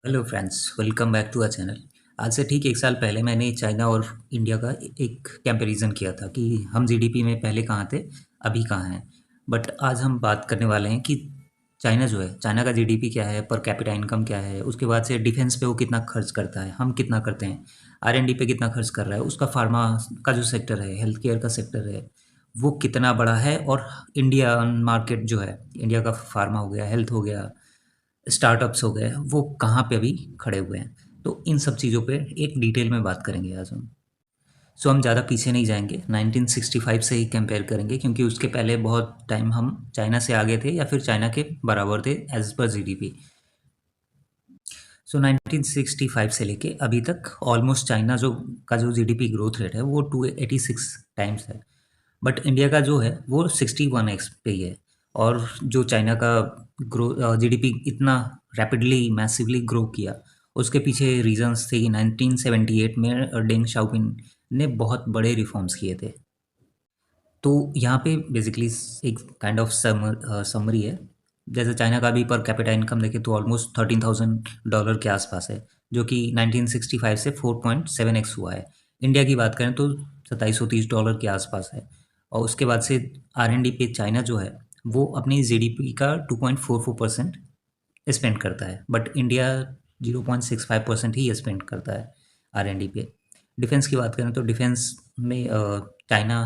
Hello friends, welcome back to our channel. आज से ठीक 1 साल पहले मैंने चाइना और इंडिया का एक कंपैरिजन किया था कि हम जीडीपी में पहले कहाँ थे, अभी कहाँ हैं। बट आज हम बात करने वाले हैं कि चाइना जो है, चाइना का जीडीपी क्या है, पर कैपिटा इनकम क्या है, उसके बाद से डिफेंस पे वो कितना खर्च करता है, हम कितना करते हैं, आर एन डी पे कितना खर्च कर रहा है, उसका फार्मा का जो सेक्टर है, हेल्थ केयर का सेक्टर है, वो कितना बड़ा है। और इंडिया मार्केट जो है, इंडिया का फार्मा हो गया, हेल्थ हो गया, स्टार्टअप्स हो गए, वो कहाँ पे अभी खड़े हुए हैं। तो इन सब चीज़ों पे एक डिटेल में बात करेंगे आज हम। सो हम ज़्यादा पीछे नहीं जाएंगे, 1965 से ही कंपेयर करेंगे, क्योंकि उसके पहले बहुत टाइम हम चाइना से आगे थे या फिर चाइना के बराबर थे एज पर जीडीपी। सो 1965 से लेके अभी तक ऑलमोस्ट चाइना जो जीडीपी ग्रोथ रेट है वो 286 टाइम्स है। बट इंडिया का जो है वो 61x पे ही है। और जो चाइना का ग्रो जीडीपी इतना रैपिडली मैसिवली ग्रो किया, उसके पीछे रीजंस थे कि 1978 में डेंग शाओपिंग ने बहुत बड़े रिफॉर्म्स किए थे। तो यहाँ पे बेसिकली एक काइंड ऑफ समरी है। जैसे चाइना का भी पर कैपिटा इनकम देखें तो ऑलमोस्ट $13,000 के आसपास है, जो कि 1965 से 4.7x हुआ है। इंडिया की बात करें तो $2730 के आसपास है। और उसके बाद से आर एन डी पे चाइना जो है वो अपनी जी डी पी का 2.44% स्पेंड करता है, बट इंडिया 0.65% ही स्पेंड करता है आर एन डी पे। डिफेंस की बात करें तो डिफेंस में चाइना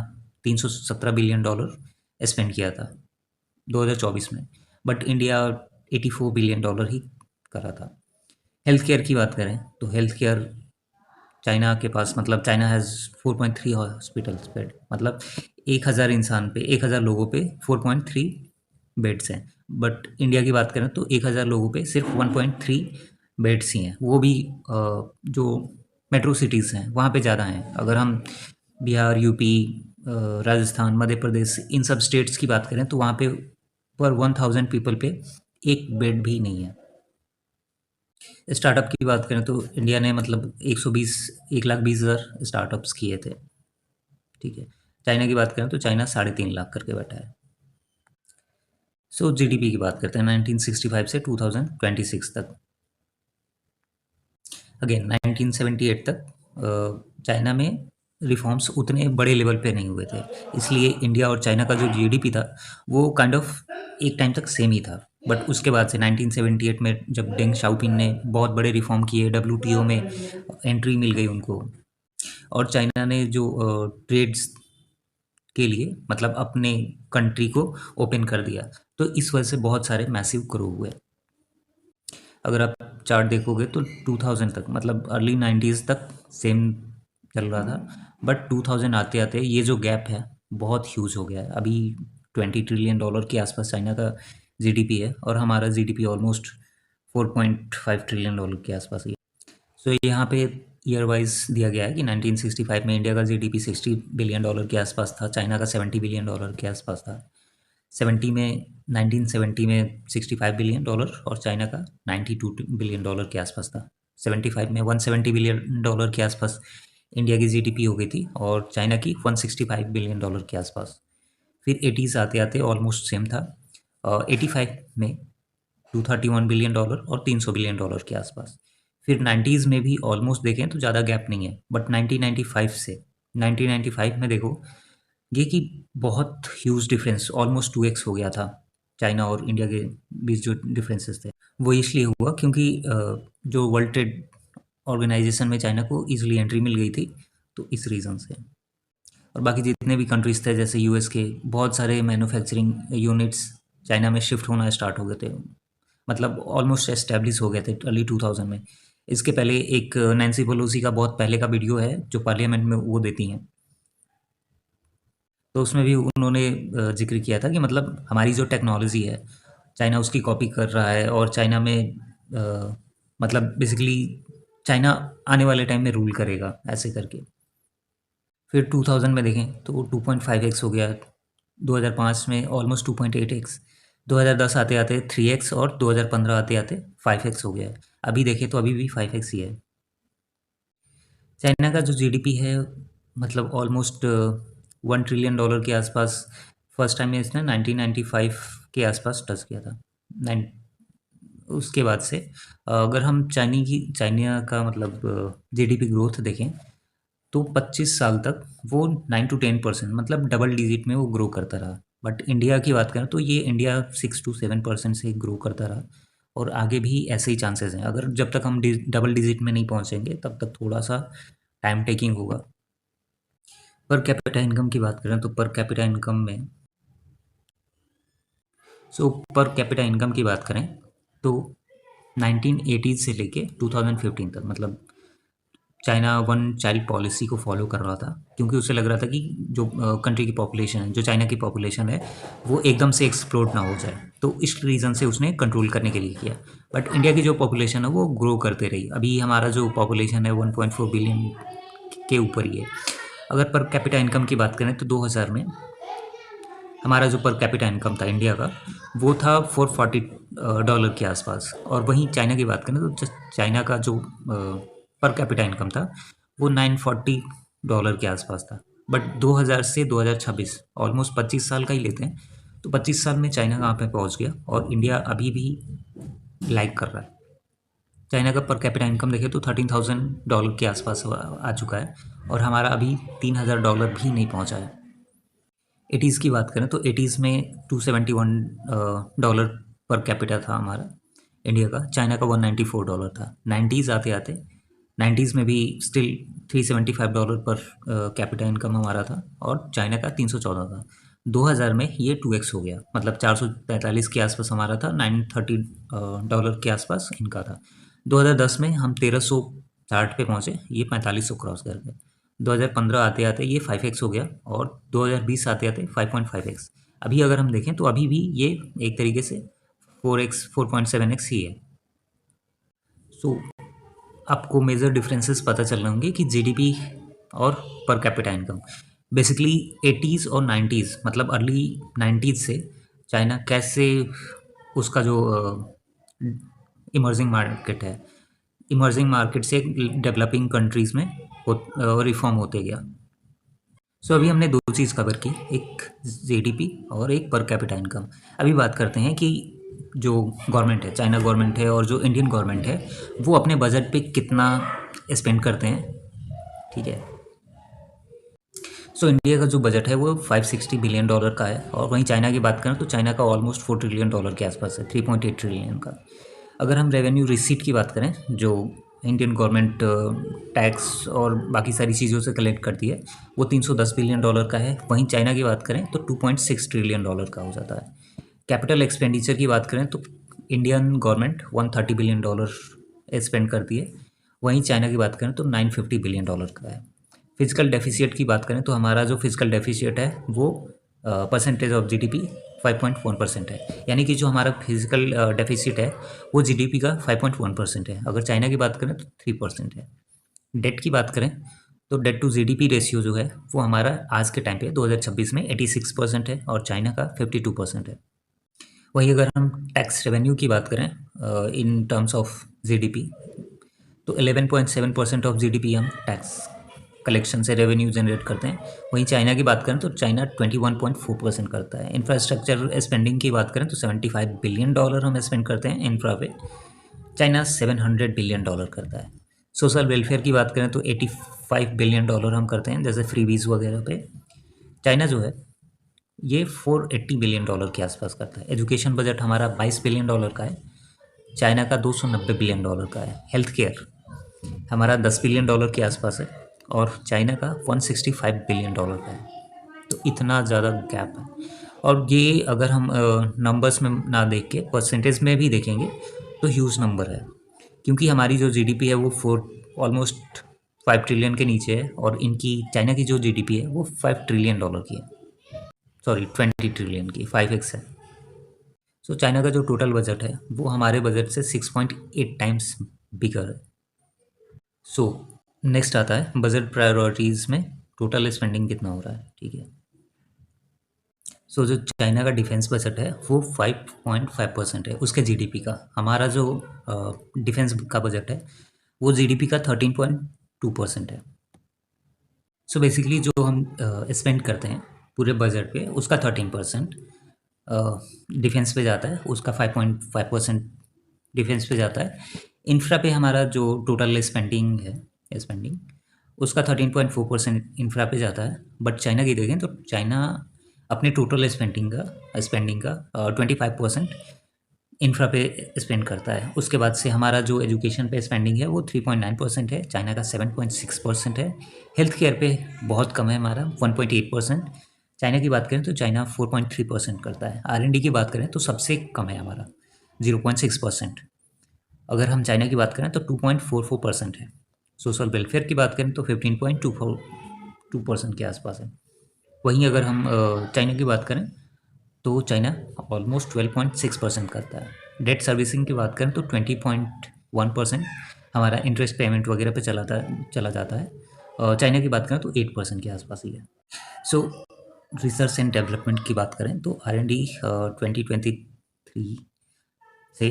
$317 बिलियन स्पेंड किया था 2024 में, बट इंडिया $84 बिलियन ही करा था। हेल्थ केयर की बात करें तो हेल्थ केयर चाइना के पास, मतलब चाइना हैज़ 4.3 हॉस्पिटल्स बेड, मतलब 1,000 लोगों पे 4.3 बेड्स हैं। बट इंडिया की बात करें तो 1,000 लोगों पे सिर्फ 1.3 बेड्स ही हैं, वो भी जो मेट्रो सिटीज़ हैं वहाँ पे ज़्यादा हैं। अगर हम बिहार, यूपी, राजस्थान, मध्य प्रदेश, इन सब स्टेट्स की बात करें तो वहाँ पे पर 1,000 पीपल पे एक बेड भी नहीं है। स्टार्टअप की बात करें तो इंडिया ने मतलब 1,20,000 स्टार्टअप्स किए थे। ठीक है। चाइना की बात करें तो चाइना 3.5 लाख करके बैठा है। सो जीडीपी की बात करते हैं 1965 से 2026 तक। अगेन 1978 तक चाइना में रिफॉर्म्स उतने बड़े लेवल पे नहीं हुए थे, इसलिए इंडिया और चाइना का जो जीडीपी था वो काइंड ऑफ एक टाइम तक सेम ही था। बट उसके बाद से 1978 में जब डेंग शाओपिंग ने बहुत बड़े रिफॉर्म किए, डब्ल्यूटीओ में एंट्री मिल गई उनको, और चाइना ने जो ट्रेड्स के लिए मतलब अपने कंट्री को ओपन कर दिया, तो इस वजह से बहुत सारे मैसिव ग्रो हुए। अगर आप चार्ट देखोगे तो 2000 तक, मतलब अर्ली 90s तक सेम चल रहा था, बट 2000 आते आते ये जो गैप है बहुत ह्यूज हो गया है। अभी $20 ट्रिलियन के आसपास चाइना का जीडीपी है और हमारा जीडीपी ऑलमोस्ट $4.5 ट्रिलियन के आसपास ही है। सो यहाँ पे ईयर वाइज दिया गया है कि 1965 में इंडिया का जीडीपी $60 बिलियन के आसपास था, चाइना का $70 बिलियन के आसपास था। 1970 में $65 बिलियन और चाइना का $92 बिलियन के आसपास था। 75 में $170 बिलियन के आसपास इंडिया की जीडीपी हो गई थी और चाइना की $165 बिलियन के आसपास। फिर 80s आते आते ऑलमोस्ट सेम था। 85 में $231 बिलियन और $300 बिलियन के आसपास। फिर 90s में भी ऑलमोस्ट देखें तो ज़्यादा गैप नहीं है, बट 1995 से 1995 में देखो ये कि बहुत ह्यूज डिफरेंस, ऑलमोस्ट 2x हो गया था चाइना और इंडिया के बीच जो डिफरेंसेस थे। वो इसलिए हुआ क्योंकि जो वर्ल्ड ट्रेड ऑर्गेनाइजेशन में चाइना को इजीली एंट्री मिल गई थी, तो इस रीज़न से। और बाकी जितने भी कंट्रीज़ थे जैसे यूएस के, बहुत सारे मैन्युफैक्चरिंग यूनिट्स चाइना में शिफ्ट होना स्टार्ट हो गए थे, मतलब ऑलमोस्ट एस्टेब्लिश हो गए थे अर्ली 2000 में। इसके पहले एक नैन्सी पेलोसी का बहुत पहले का वीडियो है जो पार्लियामेंट में वो देती हैं, तो उसमें भी उन्होंने ज़िक्र किया था कि मतलब हमारी जो टेक्नोलॉजी है चाइना उसकी कॉपी कर रहा है, और चाइना में मतलब बेसिकली चाइना आने वाले टाइम में रूल करेगा ऐसे करके। फिर 2000 में देखें तो 2.5x हो गया, 2005 में ऑलमोस्ट 2.8x, 2010 आते आते 3x और 2015 आते आते 5x हो गया है। अभी देखें तो अभी भी 5x ही है। चाइना का जो जीडीपी है मतलब ऑलमोस्ट $1 ट्रिलियन के आसपास फर्स्ट टाइम में इसने 1995 के आसपास टच किया था। नाइन उसके बाद से अगर हम चाइना का मतलब जीडीपी ग्रोथ देखें तो 25 साल तक वो 9 to 10% मतलब डबल डिजिट में वो ग्रो करता रहा। बट इंडिया की बात करें तो ये इंडिया 6 to 7% से ग्रो करता रहा और आगे भी ऐसे ही चांसेस हैं। अगर जब तक हम डबल डिजिट में नहीं पहुंचेंगे तब तक थोड़ा सा टाइम टेकिंग होगा। पर कैपिटा इनकम की बात करें तो पर कैपिटा इनकम में पर कैपिटा इनकम की बात करें तो 1980 से लेके 2015 तक मतलब चाइना वन चाइल्ड पॉलिसी को फॉलो कर रहा था, क्योंकि उसे लग रहा था कि जो कंट्री की पॉपुलेशन है, जो चाइना की पॉपुलेशन है, वो एकदम से एक्सप्लोड ना हो जाए। तो इस रीज़न से उसने कंट्रोल करने के लिए किया। बट इंडिया की जो पॉपुलेशन है वो ग्रो करते रही। अभी हमारा जो पॉपुलेशन है 1.4 बिलियन के ऊपर ही है। अगर पर कैपिटा इनकम की बात करें तो 2000 में हमारा जो पर कैपिटा इनकम था इंडिया का वो था $440 के आसपास। और वहीं चाइना की बात करें तो चाइना का जो पर कैपिटा इनकम था वो $940 के आसपास था। बट 2000 से 2026 ऑलमोस्ट 25 साल का ही लेते हैं, तो 25 साल में चाइना कहाँ पे पहुँच गया और इंडिया अभी भी लाइक कर रहा है। चाइना का पर कैपिटा इनकम देखें तो $13,000 के आसपास आ चुका है और हमारा अभी $3,000 भी नहीं पहुँचा है। 80s की बात करें तो 80s में $271 पर कैपिटा था हमारा इंडिया का, चाइना का $194 था। 90s आते आते 90s में भी स्टिल $375 पर कैपिटा इनकम हमारा था और चाइना का 314 था। 2000 में ये 2x हो गया, मतलब 445 के आसपास हमारा था, $930 के आसपास इनका था। 2010 में हम 1360 पे पहुँचे, ये 4500 क्रॉस कर गए। 2015 आते आते ये 5x हो गया और 2020 आते आते 5.5x। अभी अगर हम देखें तो अभी भी ये एक तरीके से 4x 4.7x ही है। सो आपको मेजर डिफरेंसेस पता चल रहे होंगे कि जीडीपी और per capita income. Basically 80s और 90s मतलब अर्ली 90s से चाइना कैसे उसका जो इमर्जिंग मार्केट है, इमर्जिंग मार्केट से डेवलपिंग कंट्रीज़ में रिफॉर्म होते गया। सो अभी हमने दो चीज़ कवर की, एक जीडीपी और एक पर कैपिटा इनकम। अभी बात करते हैं कि जो गवर्नमेंट है, चाइना गवर्नमेंट है और जो इंडियन गवर्नमेंट है, वो अपने बजट पे कितना स्पेंड करते हैं। ठीक है, सो इंडिया का जो बजट है वो $560 बिलियन का है और वहीं चाइना की बात करें तो चाइना का ऑलमोस्ट $4 ट्रिलियन के आसपास है, 3.8 ट्रिलियन का। अगर हम रेवेन्यू रिसीट की बात करें, जो इंडियन गवर्नमेंट टैक्स और बाकी सारी चीज़ों से कलेक्ट करती है, वो $310 बिलियन का है। वहीं चाइना की बात करें तो $2.6 ट्रिलियन का हो जाता है। कैपिटल एक्सपेंडिचर की बात करें तो इंडियन गवर्नमेंट $130 बिलियन स्पेंड करती है, वहीं चाइना की बात करें तो $950 बिलियन का है। फिजिकल डेफिसिट की बात करें तो हमारा जो फिजिकल डेफिसिट है वो परसेंटेज ऑफ जीडीपी 5.1% है, यानी कि जो हमारा फिजिकल डेफिसिट है वो जीडीपी का 5.1% है। अगर चाइना की बात करें तो 3% है। डेट की बात करें तो डेट टू जीडीपी रेशियो जो है वो हमारा आज के टाइम पे 2026 में 86% है और चाइना का 52% है। वही अगर हम टैक्स रेवेन्यू की बात करें इन टर्म्स ऑफ जीडीपी तो 11.7% ऑफ जीडीपी हम टैक्स कलेक्शन से रेवेन्यू जनरेट करते हैं। वहीं चाइना की बात करें तो चाइना 21.4% करता है। इंफ्रास्ट्रक्चर स्पेंडिंग की बात करें तो $75 बिलियन हम स्पेंड करते हैं इंफ्रा पे, चाइना $700 बिलियन करता है। सोशल वेलफेयर की बात करें तो $85 बिलियन हम करते हैं, जैसे फ्रीबीज वगैरह पे। चाइना जो है ये $480 बिलियन के आसपास करता है। एजुकेशन बजट हमारा $22 बिलियन का है, चाइना का $290 बिलियन का है। हेल्थ केयर हमारा $10 बिलियन के आसपास है और चाइना का $165 बिलियन का है। तो इतना ज़्यादा गैप है। और ये अगर हम नंबर्स में ना देख के परसेंटेज में भी देखेंगे तो ह्यूज नंबर है, क्योंकि हमारी जो जीडीपी है वो ऑलमोस्ट 5 ट्रिलियन के नीचे है और इनकी चाइना की जो जीडीपी है वो $5 ट्रिलियन की है, सॉरी 20 ट्रिलियन की, 5x है। सो चाइना का जो टोटल बजट है वो हमारे बजट से 6.8 टाइम्स बिगर है। सो नेक्स्ट आता है बजट प्रायोरिटीज़ में टोटल स्पेंडिंग कितना हो रहा है। ठीक है, सो जो चाइना का डिफेंस बजट है वो 5.5% है उसके जीडीपी का। हमारा जो डिफेंस का बजट है वो जीडीपी का 13.2% है। सो बेसिकली जो हम स्पेंड करते हैं पूरे बजट पे उसका 13% डिफेंस पे जाता है, उसका 5.5% डिफेंस पे जाता है। इंफ्रा पे हमारा जो टोटल स्पेंडिंग उसका 13.4% इंफ्रा पे जाता है। बट चाइना की देखें तो चाइना अपने टोटल स्पेंडिंग का 25% इंफ्रा पे स्पेंड करता है। उसके बाद से हमारा जो एजुकेशन पे स्पेंडिंग है वो 3.9% है, चाइना का 7.6% है। हेल्थ केयर पे बहुत कम है हमारा 1.8%। चाइना की बात करें तो चाइना 4.3% करता है। R&D की बात करें तो सबसे कम है हमारा 0.6%। अगर हम चाइना की बात करें तो 2.44% है। सोशल वेलफेयर की बात करें तो 15.2% के आसपास है। वहीं अगर हम चाइना की बात करें तो चाइना ऑलमोस्ट 12.6% करता है। डेट सर्विसिंग की बात करें तो 20.1% हमारा इंटरेस्ट पेमेंट वगैरह पे चला जाता है। चाइना की बात करें तो 8% के आसपास ही है। सो रिसर्च एंड डेवलपमेंट की बात करें तो R&D 2023 से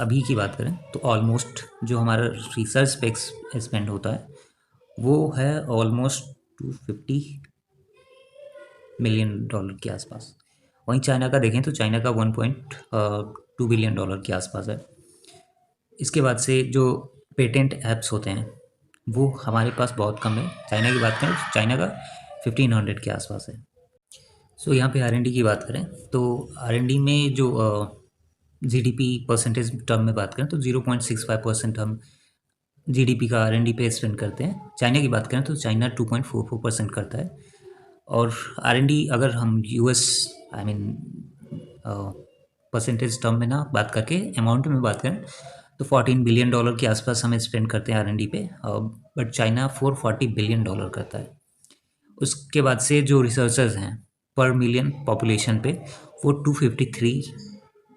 अभी की बात करें तो ऑलमोस्ट जो हमारा रिसर्च पे स्पेंड होता है वो है ऑलमोस्ट $250 मिलियन के आसपास। वहीं चाइना का देखें तो चाइना का $1.2 बिलियन के आसपास है। इसके बाद से जो पेटेंट ऐप्स होते हैं वो हमारे पास बहुत कम है। चाइना की बात करें तो चाइना का 1500 के आसपास है। सो यहाँ पे R&D की बात करें तो R&D में जो GDP परसेंटेज टर्म में बात करें तो 0.65% हम GDP का R&D पे स्पेंड करते हैं। चाइना की बात करें तो चाइना 2.44% करता है। और R&D अगर हम US I mean percentage term में ना बात करके अमाउंट में बात करें तो $14 बिलियन के आसपास हम स्पेंड करते हैं R&D पे। बट चाइना $440 बिलियन करता है। उसके बाद से जो रिसर्चर्स हैं पर मिलियन पॉपुलेशन पे वो 253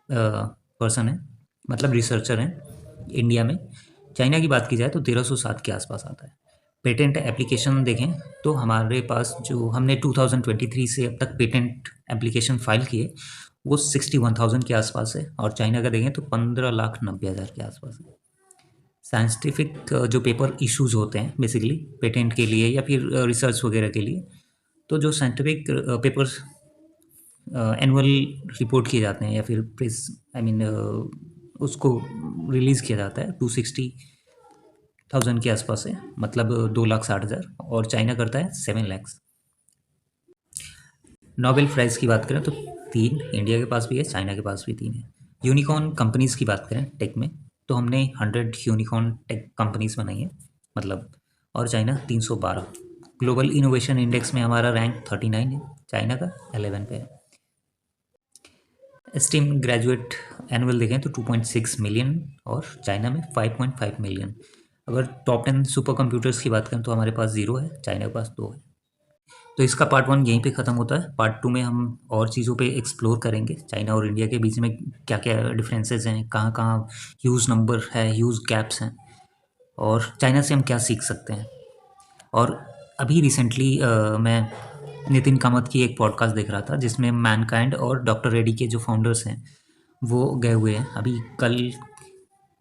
पर्सन है, मतलब रिसर्चर हैं इंडिया में। चाइना की बात की जाए तो 1307 के आसपास आता है। पेटेंट एप्लीकेशन देखें तो हमारे पास जो हमने 2023 से अब तक पेटेंट एप्लीकेशन फाइल किए वो 61,000 के आसपास है। और चाइना का देखें तो 15,90,000 के आसपास है। साइंटिफिक जो पेपर इश्यूज होते हैं बेसिकली पेटेंट के लिए या फिर रिसर्च वगैरह के लिए, तो जो साइंटिफिक पेपर्स एनुअल रिपोर्ट किए जाते हैं या फिर प्रेस उसको रिलीज़ किया जाता है 260,000 के आसपास है, मतलब 2,60,000। और चाइना करता है 7 लाख। नोबेल प्राइज़ की बात करें तो 3 इंडिया के पास भी है, चाइना के पास भी 3 है। यूनिकॉर्न कंपनीज़ की बात करें टेक में तो हमने 100 यूनिकॉर्न टेक कंपनीज़ बनाई हैं, मतलब। और चाइना 312। ग्लोबल इनोवेशन इंडेक्स में हमारा रैंक 39 है, चाइना का 11 पे है। स्टीम ग्रेजुएट एनुअल देखें तो 2.6 मिलियन और चाइना में 5.5 मिलियन। अगर टॉप 10 सुपर कंप्यूटर्स की बात करें तो हमारे पास 0 है, चाइना के पास 2 है। तो इसका पार्ट 1 यहीं पे ख़त्म होता है। पार्ट 2 में हम और चीज़ों पे एक्सप्लोर करेंगे, चाइना और इंडिया के बीच में क्या क्या डिफरेंसेस हैं, कहाँ कहाँ ह्यूज नंबर है, ह्यूज गैप्स हैं, और चाइना से हम क्या सीख सकते हैं। और अभी रिसेंटली मैं नितिन कामत की एक पॉडकास्ट देख रहा था जिसमें मैनकाइंड और डॉक्टर रेड्डी के जो फाउंडर्स हैं वो गए हुए हैं। अभी कल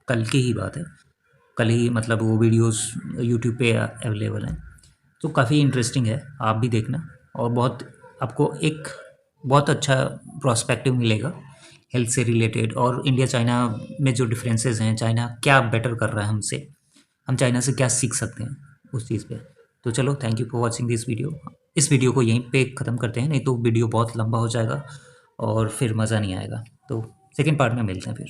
कल की ही बात है, कल ही, मतलब वो वीडियोस यूट्यूब पे अवेलेबल हैं। तो काफ़ी इंटरेस्टिंग है, आप भी देखना। और बहुत आपको एक बहुत अच्छा प्रोस्पेक्टिव मिलेगा हेल्थ से रिलेटेड, और इंडिया चाइना में जो डिफरेंसेस हैं, चाइना क्या बेटर कर रहा है हमसे, हम चाइना से क्या सीख सकते हैं उस चीज़ पे। तो चलो, thank you for watching this video. इस वीडियो को यहीं पे ख़त्म करते हैं, नहीं तो वीडियो बहुत लंबा हो जाएगा और फिर मज़ा नहीं आएगा। तो सेकेंड पार्ट में मिलते हैं फिर।